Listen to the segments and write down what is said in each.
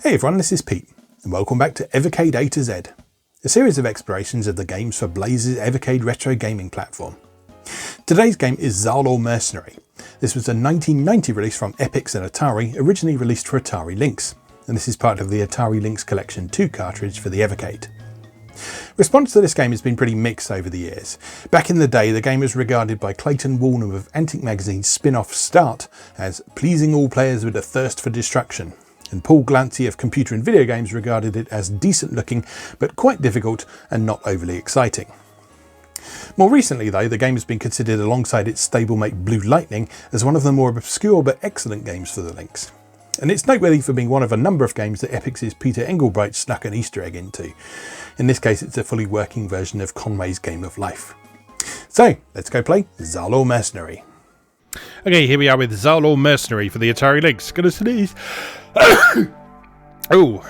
Hey everyone, this is Pete, and welcome back to Evercade A to Z, a series of explorations of the games for Blaze's Evercade retro gaming platform. Today's game is Zarlor Mercenary. This was a 1990 release from Epyx and Atari, originally released for Atari Lynx, and this is part of the Atari Lynx Collection 2 cartridge for the Evercade. Response to this game has been pretty mixed over the years. Back in the day, the game was regarded by Clayton Warner of Antic Magazine's spin-off Start as pleasing all players with a thirst for destruction, and Paul Glancy of Computer and Video Games regarded it as decent looking but quite difficult and not overly exciting. More recently though, the game has been considered alongside its stablemate Blue Lightning as one of the more obscure but excellent games for the Lynx. And it's noteworthy for being one of a number of games that Epyx's Peter Engelbreit snuck an Easter egg into. In this case it's a fully working version of Conway's Game of Life. So let's go play Zarlor Mercenary. Okay, here we are with Zarlor Mercenary for the Atari Lynx. Gonna sneeze. Oh,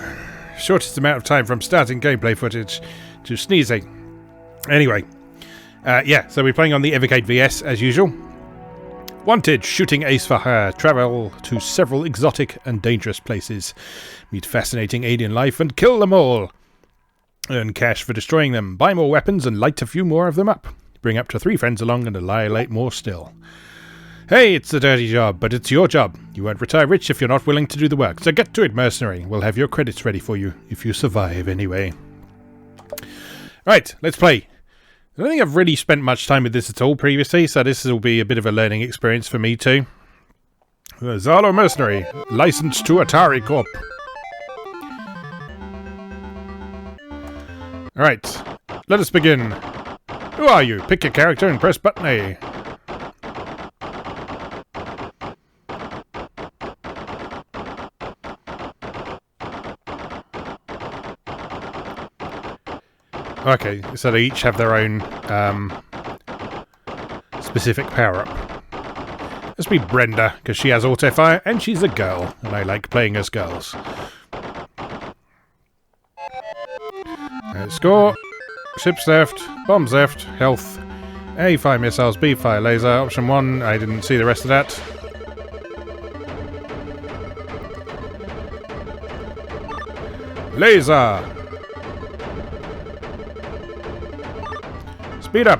shortest amount of time from starting gameplay footage to sneezing. Anyway, so we're playing on the Evercade VS as usual. Wanted, shooting ace for hire. Travel to several exotic and dangerous places. Meet fascinating alien life and kill them all. Earn cash for destroying them. Buy more weapons and light a few more of them up. Bring up to 3 friends along and annihilate more still. Hey, it's a dirty job, but it's your job. You won't retire rich if you're not willing to do the work. So get to it, mercenary. We'll have your credits ready for you, if you survive anyway. Right, let's play. I don't think I've really spent much time with this at all previously, so this will be a bit of a learning experience for me too. Zarlor Mercenary, licensed to Atari Corp. Alright, let us begin. Who are you? Pick your character and press button A. Okay, so they each have their own specific power-up. Let's be Brenda, because she has auto-fire, and she's a girl, and I like playing as girls. Score, ships left, bombs left, health, A, fire missiles, B, fire laser, option 1, I didn't see the rest of that. Laser! Speed up!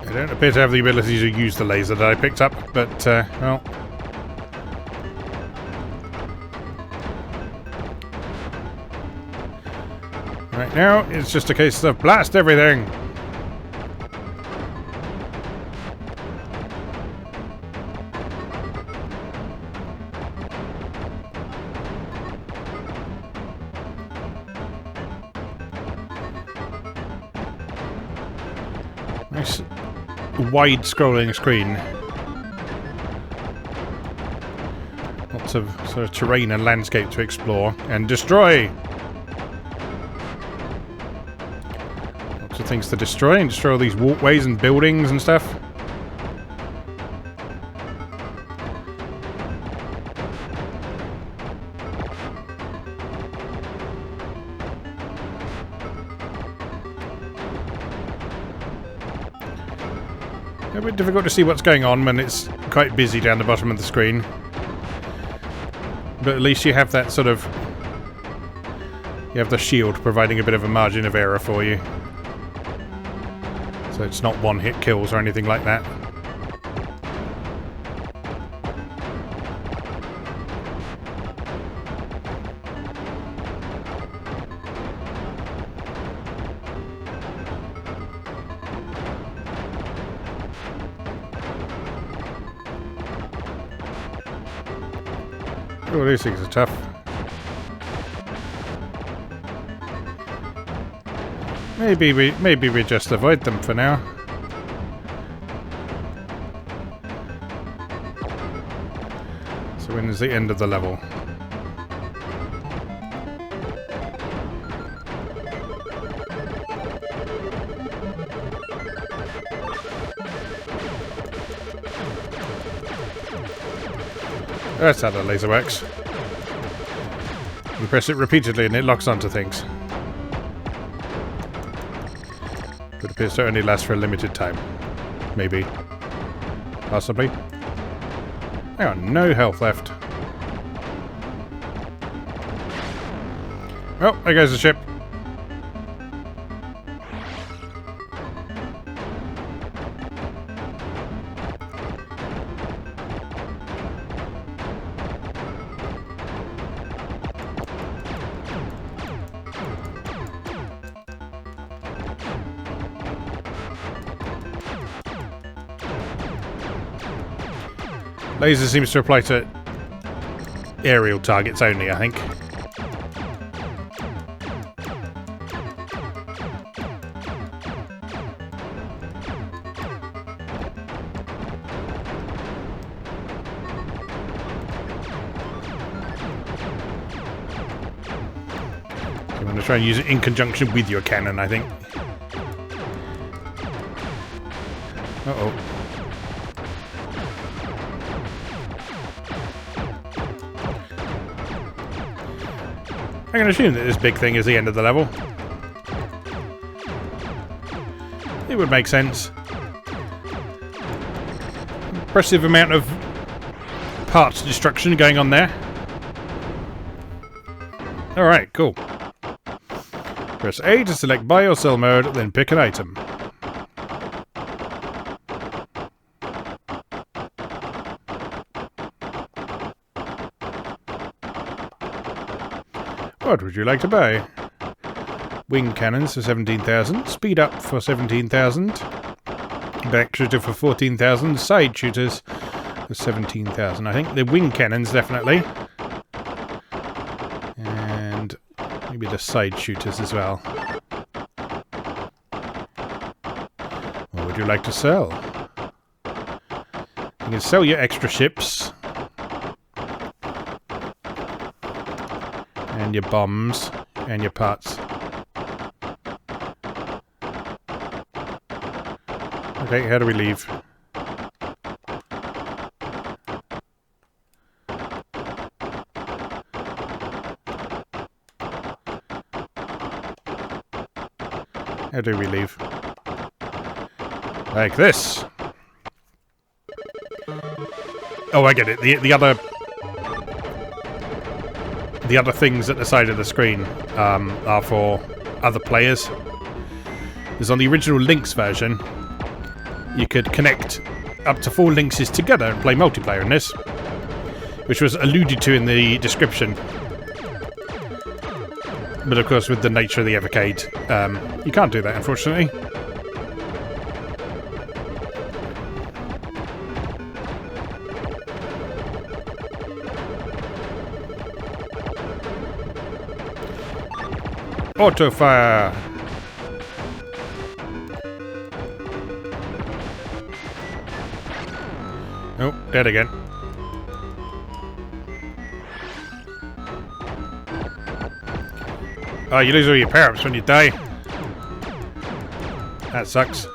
I don't appear to have the ability to use the laser that I picked up, but, well... Right now, it's just a case of blast everything! Nice wide scrolling screen. Lots of sort of terrain and landscape to explore and destroy! Lots of things to destroy, and destroy all these walkways and buildings and stuff. A bit difficult to see what's going on when it's quite busy down the bottom of the screen. But at least you have that sort of... You have the shield providing a bit of a margin of error for you. So it's not one-hit kills or anything like that. Oh, these things are tough. Maybe we just avoid them for now. So when is the end of the level? That's how the laser works. You press it repeatedly and it locks onto things. But appears to only last for a limited time. Maybe. Possibly. Hang on, no health left. Well, there goes the ship. Laser seems to apply to aerial targets only, I think. I'm going to try and use it in conjunction with your cannon, I think. Uh-oh. I can assume that this big thing is the end of the level. It would make sense. Impressive amount of parts destruction going on there. Alright, cool. Press A to select buy or sell mode, then pick an item. What would you like to buy? Wing cannons for 17,000, speed up for 17,000, back shooter for 14,000, side shooters for 17,000. I think the wing cannons definitely, and maybe the side shooters as well. What would you like to sell? You can sell your extra ships. And your bombs, and your parts. Okay, how do we leave? How do we leave? Like this. Oh, I get it. The other things at the side of the screen are for other players. Because on the original Lynx version, you could connect up to 4 Lynxes together and play multiplayer in this, which was alluded to in the description. But of course, with the nature of the Evercade, you can't do that, unfortunately. Auto fire! Oh, dead again. Oh, you lose all your power-ups when you die. That sucks.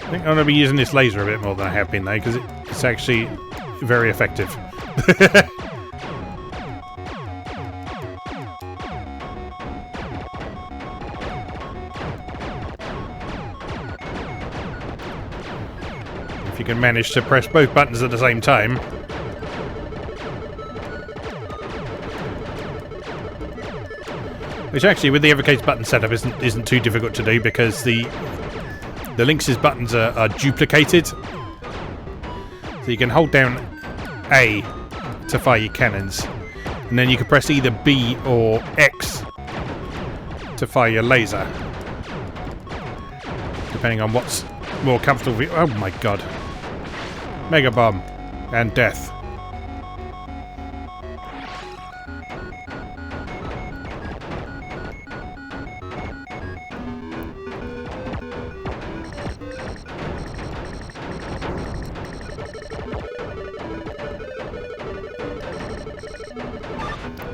I think I'm going to be using this laser a bit more than I have been though, because it's actually very effective. If you can manage to press both buttons at the same time. Which actually, with the Evercade's button setup, isn't too difficult to do, because the Lynx's buttons are duplicated. So you can hold down A to fire your cannons, and then you can press either B or X to fire your laser, depending on what's more comfortable for you. Oh my god. Mega Bomb and death.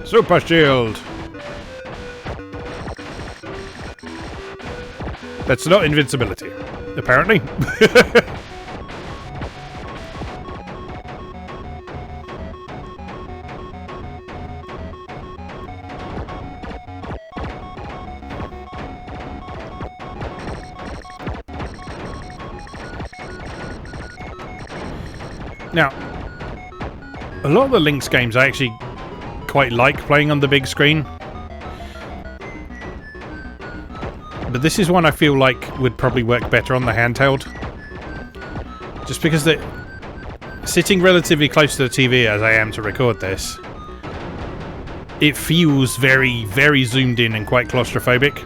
Super shield. That's not invincibility, apparently. Now, a lot of the Lynx games I actually quite like playing on the big screen. But this is one I feel like would probably work better on the handheld. Just because sitting relatively close to the TV as I am to record this, it feels very, very zoomed in and quite claustrophobic.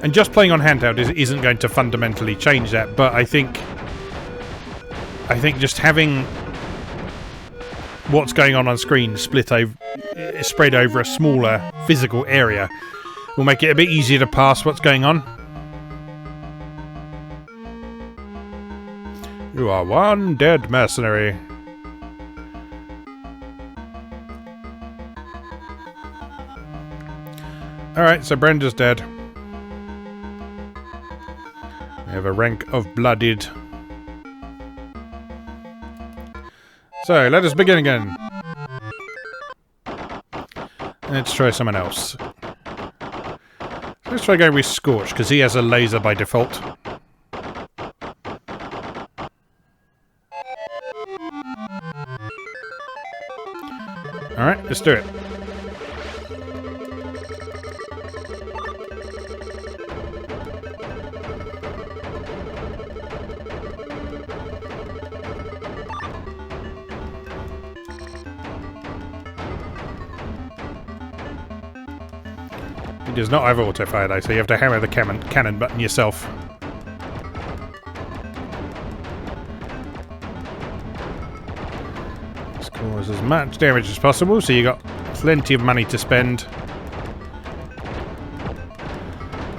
And just playing on handheld isn't going to fundamentally change that, but I think just having what's going on screen spread over a smaller physical area will make it a bit easier to pass what's going on. You are one dead mercenary. Alright, so Brenda's dead. We have a rank of blooded. So, let us begin again. Let's try someone else. Let's try going with Scorch, because he has a laser by default. Alright, let's do it. It does not have auto-fire though, so you have to hammer the cannon button yourself. Let's cause as much damage as possible, so you got plenty of money to spend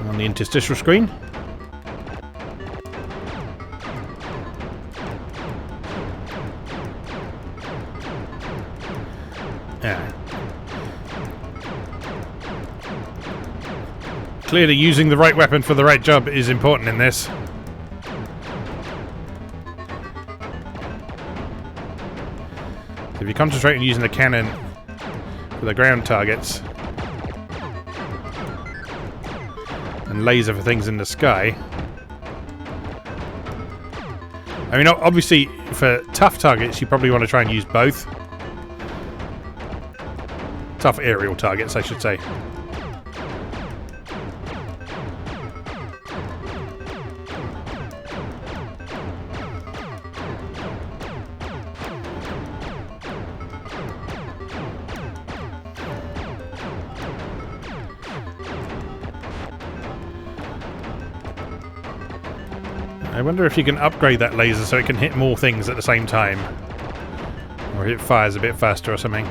on the interstitial screen. Yeah. Clearly using the right weapon for the right job is important in this. If you concentrate on using the cannon for the ground targets and laser for things in the sky. I mean, obviously for tough targets you probably want to try and use both. Tough aerial targets, I should say. I wonder if you can upgrade that laser so it can hit more things at the same time. Or if it fires a bit faster or something.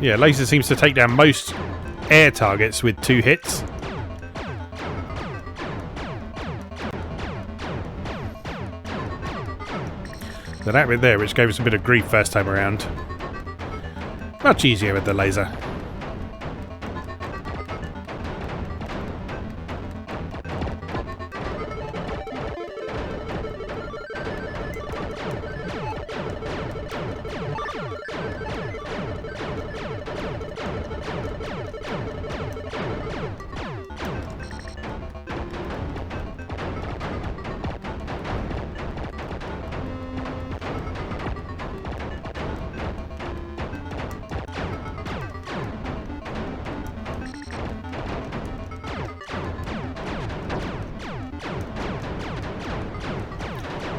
Yeah, laser seems to take down most air targets with 2 hits. So that bit there, which gave us a bit of grief first time around. Much easier with the laser.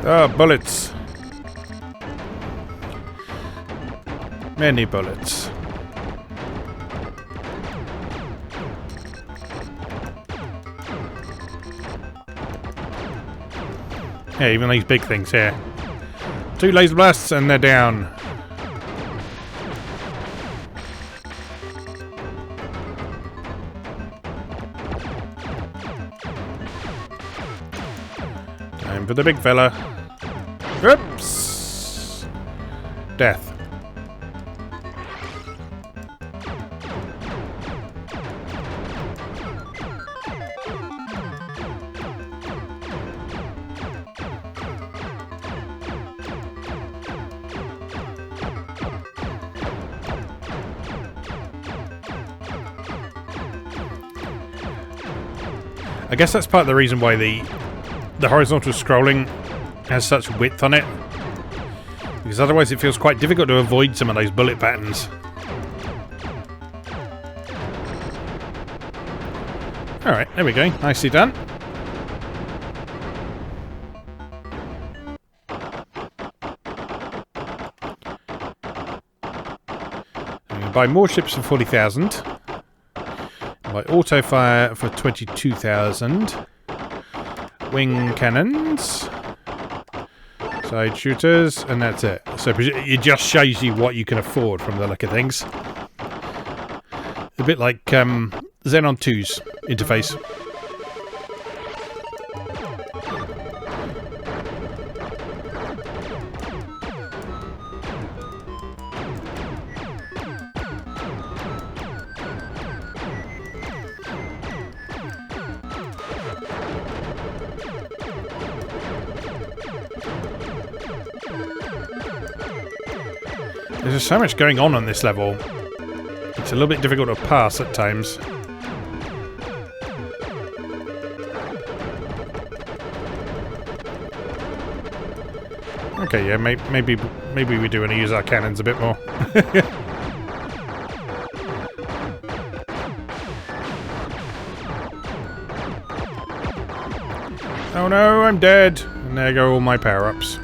Ah, bullets. Many bullets. Yeah, even these big things here. 2 laser blasts and they're down. Time for the big fella. Oops! Death. I guess that's part of the reason why the horizontal scrolling has such width on it, because otherwise it feels quite difficult to avoid some of those bullet patterns. Alright, there we go. Nicely done. I'm going to buy more ships for 40,000. By auto fire for 22,000. Wing cannons, side shooters, and that's it. So it just shows you what you can afford from the look of things. A bit like Xenon 2's interface. There's so much going on this level. It's a little bit difficult to pass at times. Okay, yeah, maybe we do want to use our cannons a bit more. Oh no, I'm dead! And there go all my power-ups.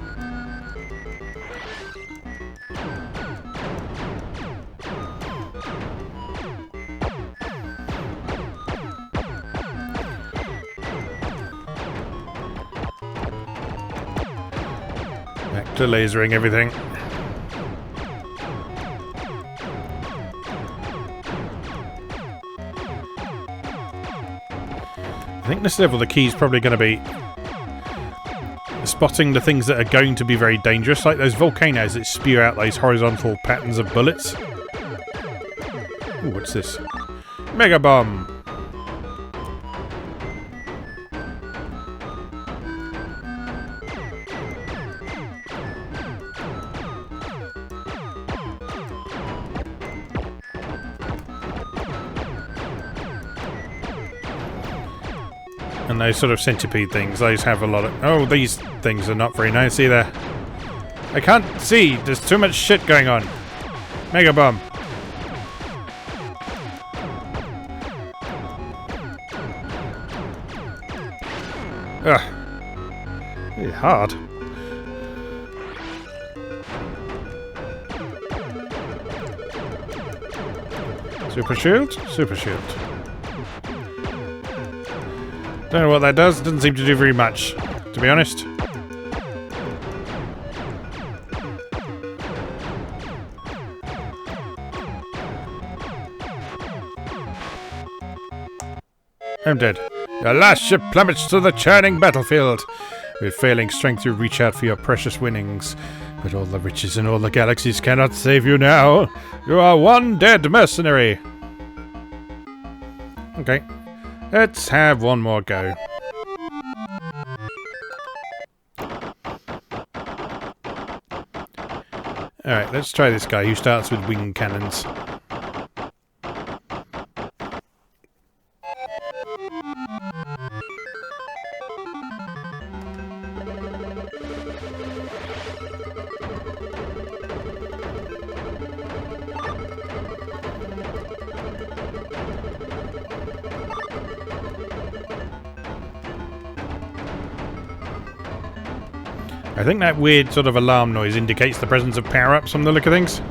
Back to lasering everything. I think this level the key is probably going to be spotting the things that are going to be very dangerous, like those volcanoes that spew out those horizontal patterns of bullets. Ooh, what's this? Mega bomb! And those sort of centipede things, those have a lot of... Oh, these things are not very nice either. I can't see! There's too much shit going on. Mega bomb. Ugh. Really hard. Super shield? Super shield. Don't know what that does. Doesn't seem to do very much, to be honest. I'm dead. Your last ship plummets to the churning battlefield. With failing strength, you reach out for your precious winnings. But all the riches in all the galaxies cannot save you now. You are one dead mercenary. Okay. Let's have one more go. Alright, let's try this guy who starts with wing cannons. I think that weird sort of alarm noise indicates the presence of power-ups from the look of things.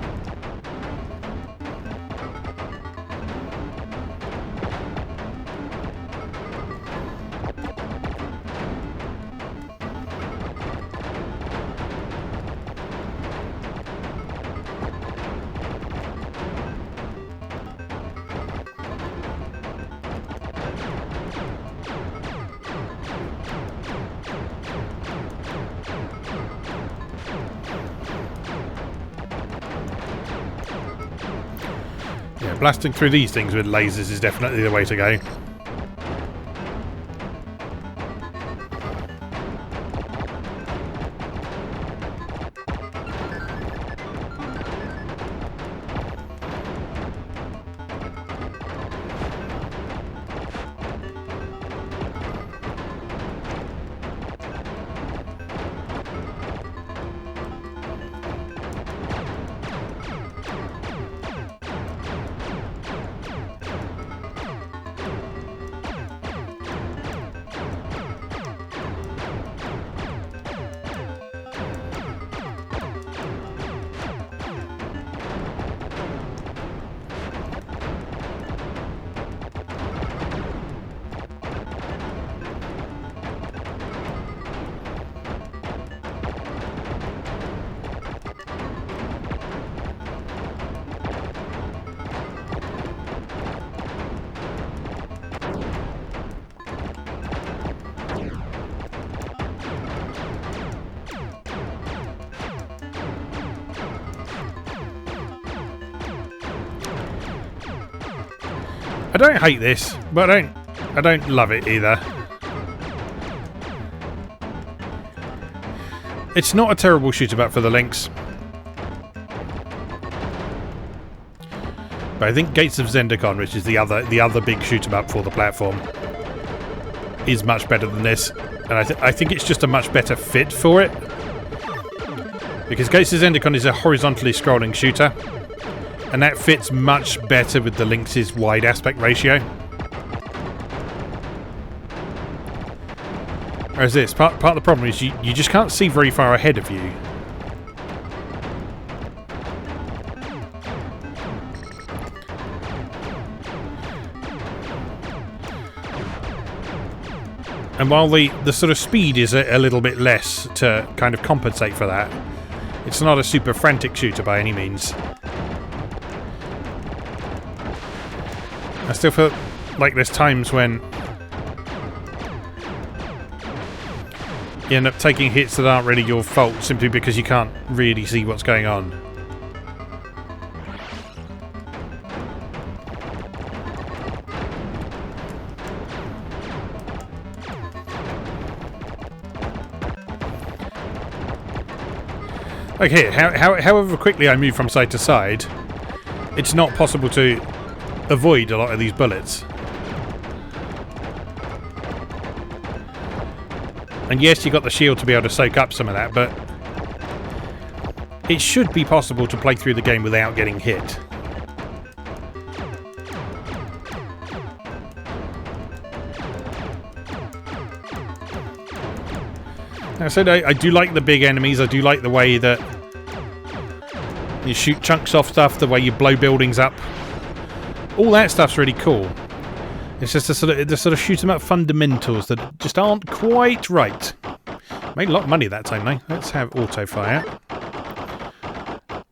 blasting through these things with lasers is definitely the way to go. I don't hate this, but I don't love it either. It's not a terrible shoot-'em-up for the Lynx. But I think Gates of Zendikon, which is the other big shoot-'em-up for the platform, is much better than this. And I think it's just a much better fit for it. Because Gates of Zendikon is a horizontally scrolling shooter. And that fits much better with the Lynx's wide aspect ratio. Whereas this, part of the problem is you just can't see very far ahead of you. And while the sort of speed is a little bit less to kind of compensate for that, it's not a super frantic shooter by any means. I still feel like there's times when you end up taking hits that aren't really your fault simply because you can't really see what's going on. Like here, however quickly I move from side to side, it's not possible to avoid a lot of these bullets. And yes, you got the shield to be able to soak up some of that, but it should be possible to play through the game without getting hit. Like I said, I do like the big enemies. I do like the way that you shoot chunks off stuff, the way you blow buildings up. All that stuff's really cool. It's just the sort of shoot 'em up fundamentals that just aren't quite right. Made a lot of money that time though. Let's have auto fire.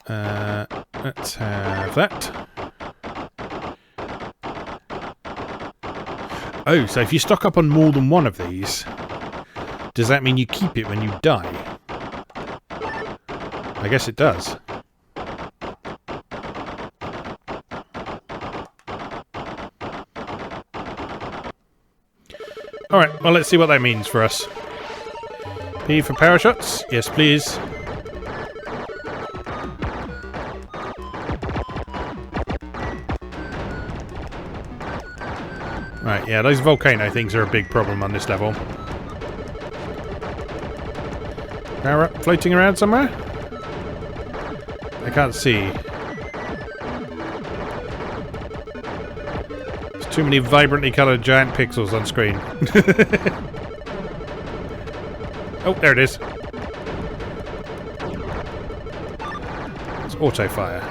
Let's have that. Oh, so if you stock up on more than one of these, does that mean you keep it when you die? I guess it does. Alright, well let's see what that means for us. P for power shots? Yes please. Right, yeah, those volcano things are a big problem on this level. Power up, floating around somewhere? I can't see. Too many vibrantly coloured giant pixels on screen. Oh, there it is. It's auto fire.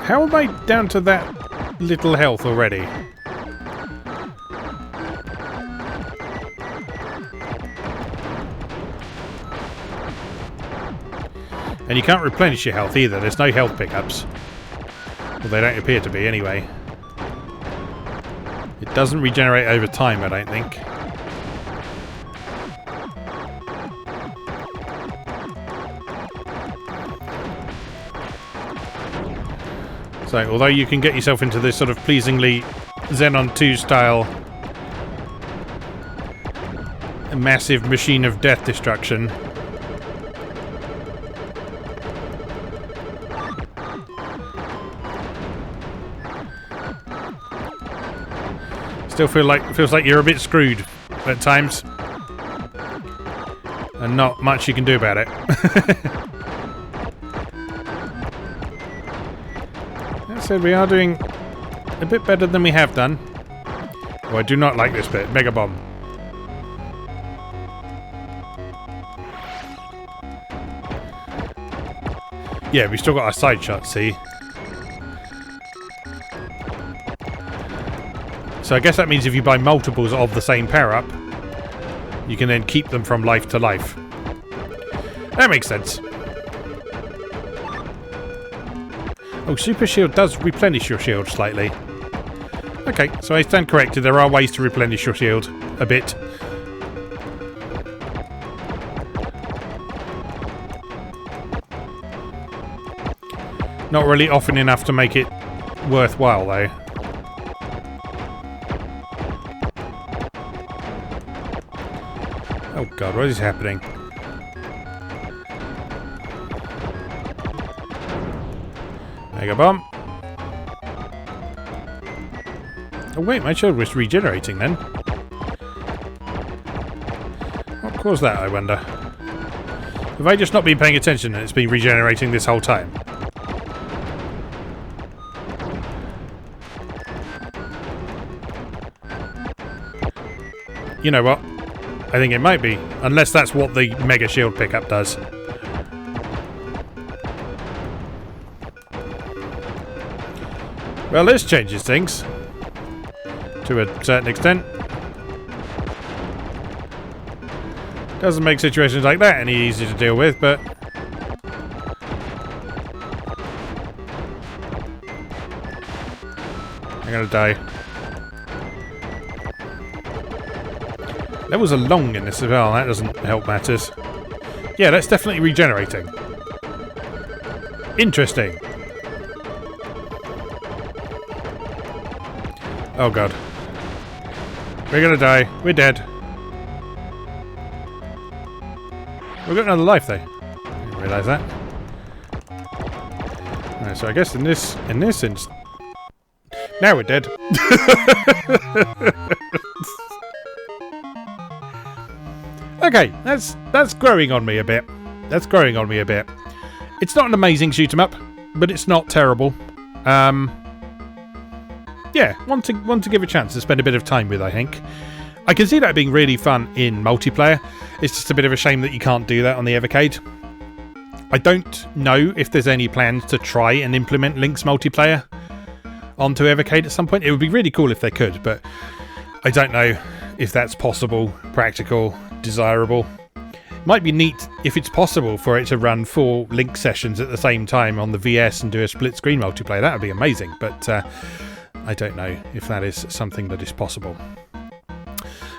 How am I down to that little health already? And you can't replenish your health either. There's no health pickups. Well, they don't appear to be anyway. It doesn't regenerate over time, I don't think. So, although you can get yourself into this sort of pleasingly Xenon 2 style massive machine of death destruction, still feels like you're a bit screwed at times, and not much you can do about it. That said, we are doing a bit better than we have done. Oh, I do not like this bit. Mega Bomb. Yeah, we still got our side shot, see? So I guess that means if you buy multiples of the same power-up, you can then keep them from life to life. That makes sense. Oh, Super Shield does replenish your shield slightly. Okay, so I stand corrected. There are ways to replenish your shield a bit. Not really often enough to make it worthwhile, though. Oh god, what is happening? Mega Bomb. Oh wait, my shield was regenerating then. What caused that, I wonder? Have I just not been paying attention and it's been regenerating this whole time? You know what? I think it might be. Unless that's what the Mega Shield pickup does. Well, this changes things. To a certain extent. Doesn't make situations like that any easier to deal with, but... I'm gonna die. Levels are long in this as well, that doesn't help matters. Yeah, that's definitely regenerating. Interesting. Oh god. We're gonna die. We're dead. We've got another life though. I didn't realise that. Right, so I guess in this instance... Now we're dead. Okay, that's growing on me a bit. That's growing on me a bit. It's not an amazing shoot 'em up, but it's not terrible. Yeah, one to give a chance to spend a bit of time with, I think. I can see that being really fun in multiplayer. It's just a bit of a shame that you can't do that on the Evercade. I don't know if there's any plans to try and implement Lynx multiplayer onto Evercade at some point. It would be really cool if they could, but I don't know if that's possible, practical, desirable. It might be neat if it's possible for it to run 4 Lynx sessions at the same time on the VS and do a split screen multiplayer. That would be amazing, but I don't know if that is something that is possible.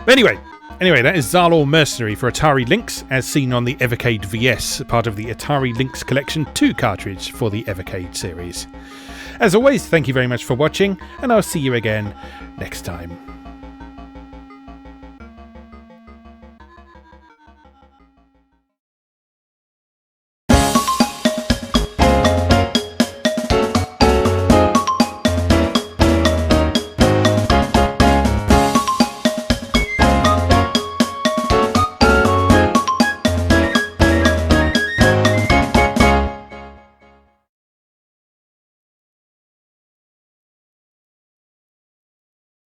But anyway, that is Zarlor Mercenary for Atari Lynx, as seen on the Evercade VS, part of the Atari Lynx Collection 2 cartridge for the Evercade series. As always, thank you very much for watching, and I'll see you again next time.